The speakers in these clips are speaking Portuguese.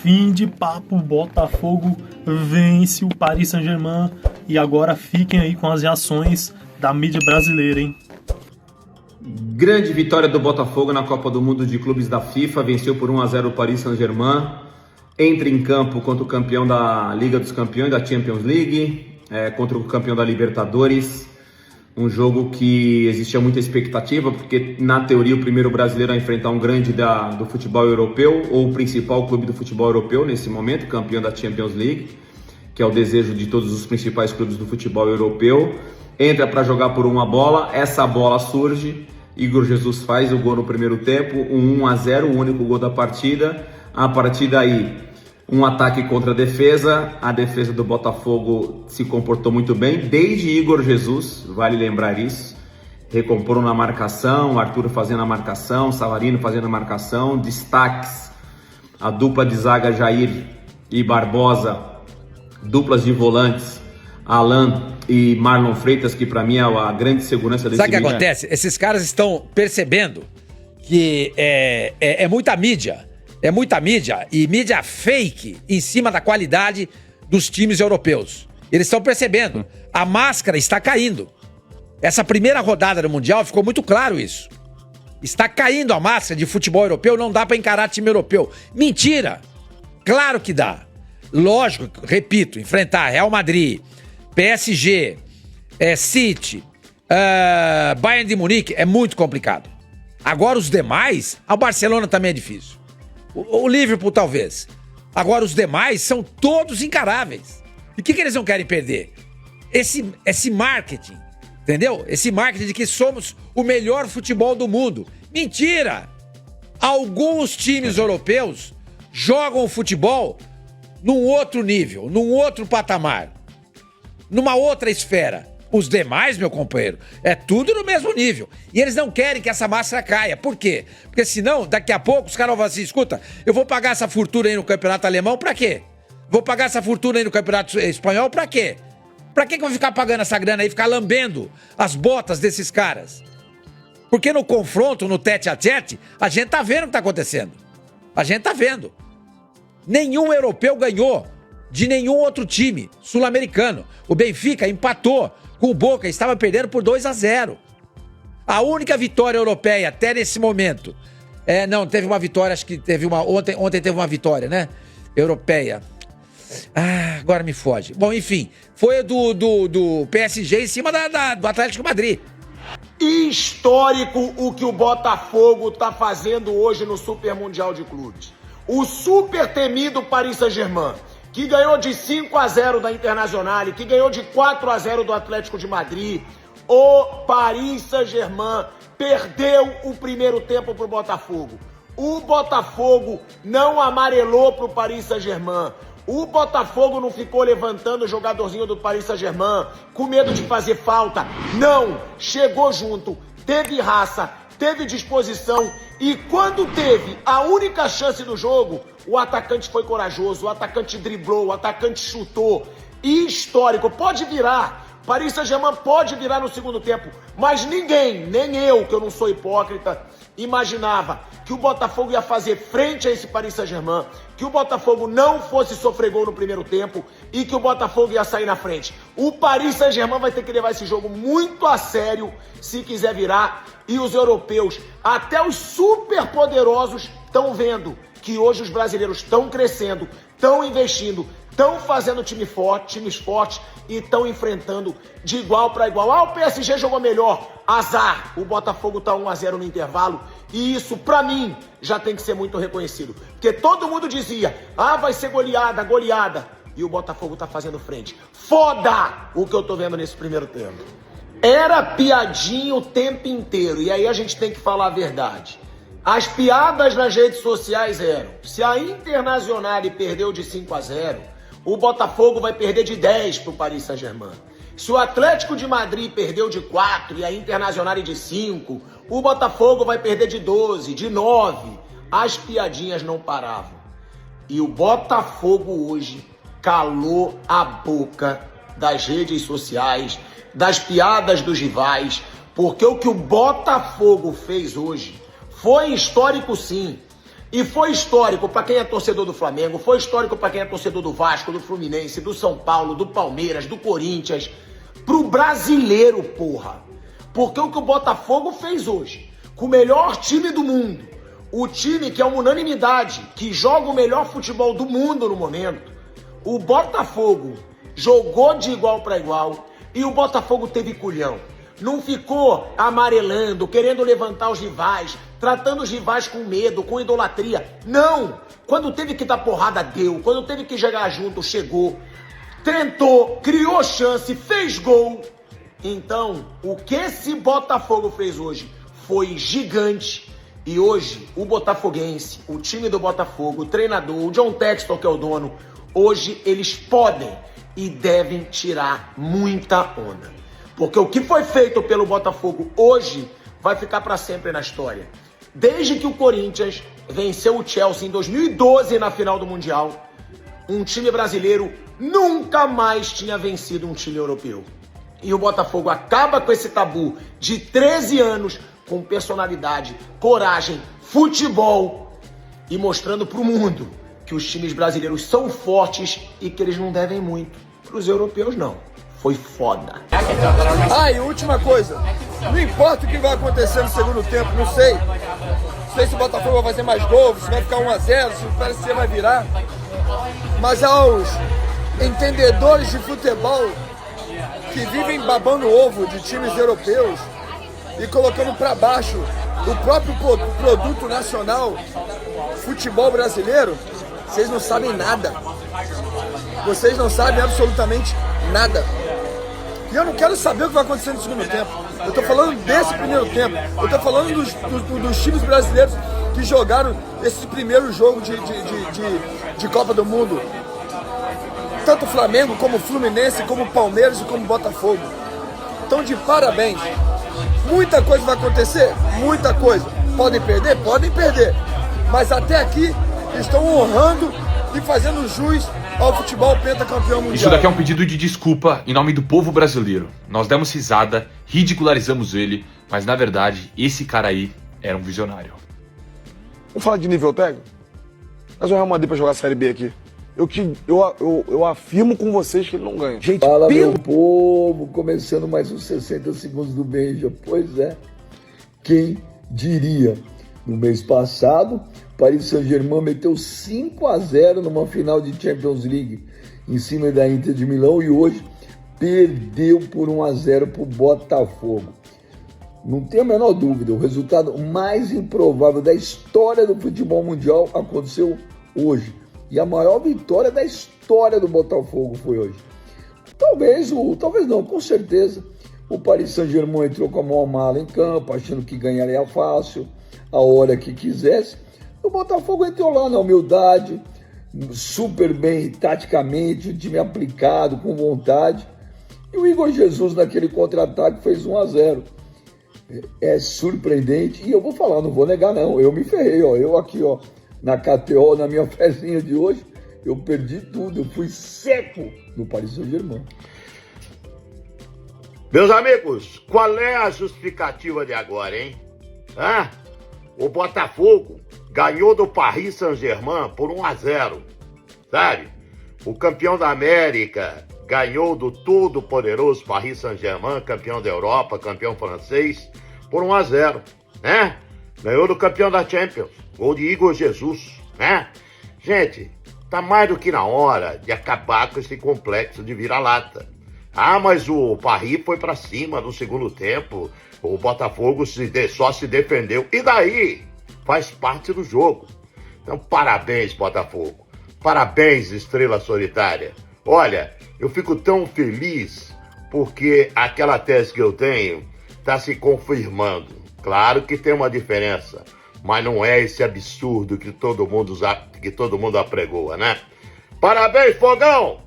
Fim de papo, Botafogo vence o Paris Saint-Germain e agora fiquem aí com as reações da mídia brasileira, hein? Grande vitória do Botafogo na Copa do Mundo de Clubes da FIFA, venceu por 1-0 o Paris Saint-Germain, entra em campo contra o campeão da Liga dos Campeões, da Champions League, contra o campeão da Libertadores. Um jogo que existia muita expectativa, porque na teoria o primeiro brasileiro a enfrentar um grande do futebol europeu, ou o principal clube do futebol europeu nesse momento, campeão da Champions League, que é o desejo de todos os principais clubes do futebol europeu. Entra para jogar por uma bola, essa bola surge, Igor Jesus faz o gol no primeiro tempo, um 1-0, o único gol da partida. A partir daí, um ataque contra a defesa do Botafogo se comportou muito bem, desde Igor Jesus, vale lembrar isso, recomporam na marcação, Arthur fazendo a marcação, Savarino fazendo a marcação, destaques, a dupla de zaga Jair e Barbosa, duplas de volantes, Alan e Marlon Freitas, que para mim é a grande segurança desse time. Sabe o que acontece? Esses caras estão percebendo que é muita mídia. É muita mídia e mídia fake em cima da qualidade dos times europeus. Eles estão percebendo. A máscara está caindo. Essa primeira rodada do Mundial ficou muito claro isso. Está caindo a máscara de futebol europeu, não dá para encarar time europeu. Mentira! Claro que dá. Lógico, repito, enfrentar Real Madrid, PSG, City, Bayern de Munique é muito complicado. Agora os demais, o Barcelona também é difícil. O Liverpool talvez. Agora os demais são todos encaráveis. E o que eles não querem perder? Esse marketing, entendeu? Esse marketing de que somos o melhor futebol do mundo. Mentira! Alguns times europeus jogam o futebol num outro nível, num outro patamar, numa outra esfera. Os demais, meu companheiro, é tudo no mesmo nível. E eles não querem que essa máscara caia. Por quê? Porque senão, daqui a pouco, os caras vão falar assim, escuta, eu vou pagar essa fortuna aí no campeonato alemão, pra quê? Vou pagar essa fortuna aí no campeonato espanhol, pra quê? Pra que eu vou ficar pagando essa grana aí, ficar lambendo as botas desses caras? Porque no confronto, no tete-a-tete, a gente tá vendo o que tá acontecendo. A gente tá vendo. Nenhum europeu ganhou de nenhum outro time sul-americano. O Benfica empatou com o Boca, estava perdendo por 2-0. A única vitória europeia até nesse momento. Não, teve uma vitória, acho que teve uma. Ontem teve uma vitória, né? Europeia. Agora me foge. Bom, enfim, foi do PSG em cima do Atlético Madrid. Histórico o que o Botafogo tá fazendo hoje no Super Mundial de Clubes. O super temido Paris Saint-Germain, que ganhou de 5-0 da Internacional, que ganhou de 4-0 do Atlético de Madrid. O Paris Saint-Germain perdeu o primeiro tempo pro Botafogo. O Botafogo não amarelou pro Paris Saint-Germain. O Botafogo não ficou levantando o jogadorzinho do Paris Saint-Germain com medo de fazer falta. Não, chegou junto, teve raça, teve disposição e quando teve a única chance do jogo, o atacante foi corajoso, o atacante driblou, o atacante chutou. Histórico, pode virar. Paris Saint-Germain pode virar no segundo tempo, mas ninguém, nem eu, que eu não sou hipócrita, imaginava que o Botafogo ia fazer frente a esse Paris Saint-Germain, que o Botafogo não fosse sofrer gol no primeiro tempo e que o Botafogo ia sair na frente. O Paris Saint-Germain vai ter que levar esse jogo muito a sério se quiser virar, e os europeus, até os super poderosos, estão vendo que hoje os brasileiros estão crescendo, estão investindo, estão fazendo times fortes e estão enfrentando de igual para igual. O PSG jogou melhor, azar. O Botafogo tá 1-0 no intervalo e isso, para mim, já tem que ser muito reconhecido. Porque todo mundo dizia, vai ser goleada. E o Botafogo tá fazendo frente. Foda o que eu tô vendo nesse primeiro tempo. Era piadinha o tempo inteiro e aí a gente tem que falar a verdade. As piadas nas redes sociais eram, se a Internacional perdeu de 5-0, o Botafogo vai perder de 10 pro Paris Saint-Germain. Se o Atlético de Madrid perdeu de 4 e a Internacional de 5, o Botafogo vai perder de 12, de 9. As piadinhas não paravam. E o Botafogo hoje calou a boca das redes sociais, das piadas dos rivais, porque o que o Botafogo fez hoje foi histórico sim. E foi histórico para quem é torcedor do Flamengo, foi histórico para quem é torcedor do Vasco, do Fluminense, do São Paulo, do Palmeiras, do Corinthians, pro brasileiro, porra. Porque o que o Botafogo fez hoje, com o melhor time do mundo, o time que é uma unanimidade, que joga o melhor futebol do mundo no momento, o Botafogo jogou de igual para igual e o Botafogo teve culhão. Não ficou amarelando, querendo levantar os rivais, tratando os rivais com medo, com idolatria. Não! Quando teve que dar porrada, deu. Quando teve que jogar junto, chegou. Tentou, criou chance, fez gol. Então, o que esse Botafogo fez hoje foi gigante. E hoje, o botafoguense, o time do Botafogo, o treinador, o John Textor, que é o dono, hoje eles podem e devem tirar muita onda. Porque o que foi feito pelo Botafogo hoje vai ficar para sempre na história. Desde que o Corinthians venceu o Chelsea em 2012 na final do Mundial, um time brasileiro nunca mais tinha vencido um time europeu. E o Botafogo acaba com esse tabu de 13 anos com personalidade, coragem, futebol e mostrando para o mundo que os times brasileiros são fortes e que eles não devem muito. Para os europeus, não. Foi foda. E última coisa. Não importa o que vai acontecer no segundo tempo, não sei. Não sei se o Botafogo vai fazer mais gols, se vai ficar 1 a 0, se o PSG vai virar. Mas aos entendedores de futebol que vivem babando ovo de times europeus e colocando para baixo o próprio produto nacional, futebol brasileiro, vocês não sabem nada. Vocês não sabem absolutamente nada. E eu não quero saber o que vai acontecer no segundo tempo. Eu tô falando desse primeiro tempo. Eu tô falando dos times brasileiros que jogaram esse primeiro jogo de Copa do Mundo. Tanto o Flamengo, como o Fluminense, como o Palmeiras e como o Botafogo. Então, de parabéns. Muita coisa vai acontecer? Muita coisa. Podem perder? Podem perder. Mas até aqui estão honrando e fazendo jus ao futebol pentacampeão mundial. Isso daqui é um pedido de desculpa em nome do povo brasileiro. Nós demos risada, ridicularizamos ele, mas na verdade, esse cara aí era um visionário. Vamos falar de nível técnico? Mas o Real Madrid pra jogar a Série B aqui. Eu afirmo com vocês que ele não ganha. Gente, fala, meu povo, começando mais uns 60 segundos do Benja. Pois é, quem diria? No mês passado, Paris Saint-Germain meteu 5 a 0 numa final de Champions League em cima da Inter de Milão e hoje perdeu por 1 a 0 para o Botafogo. Não tem a menor dúvida, o resultado mais improvável da história do futebol mundial aconteceu hoje. E a maior vitória da história do Botafogo foi hoje. Talvez não, com certeza. O Paris Saint-Germain entrou com a mão mala em campo, achando que ganharia fácil, a hora que quisesse. O Botafogo entrou lá na humildade, super bem taticamente, o time aplicado, com vontade. E o Igor Jesus naquele contra-ataque fez 1 a 0. É surpreendente. E eu vou falar, não vou negar não, eu me ferrei, eu aqui, na KTO, na minha fezinha de hoje, eu perdi tudo, eu fui seco no Paris Saint-Germain. Meus amigos, qual é a justificativa de agora, hein? O Botafogo ganhou do Paris Saint-Germain por 1 a 0, sabe? O campeão da América ganhou do todo-poderoso Paris Saint-Germain, campeão da Europa, campeão francês, por 1 a 0, né? Ganhou do campeão da Champions, gol de Igor Jesus, né? Gente, tá mais do que na hora de acabar com esse complexo de vira-lata. Mas o Paris foi pra cima no segundo tempo, o Botafogo só se defendeu. E daí? Faz parte do jogo. Então, parabéns, Botafogo. Parabéns, Estrela Solitária. Olha, eu fico tão feliz porque aquela tese que eu tenho tá se confirmando. Claro que tem uma diferença, mas não é esse absurdo que todo mundo apregoa, né? Parabéns, Fogão!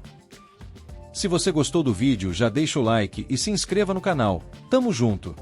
Se você gostou do vídeo, já deixa o like e se inscreva no canal. Tamo junto!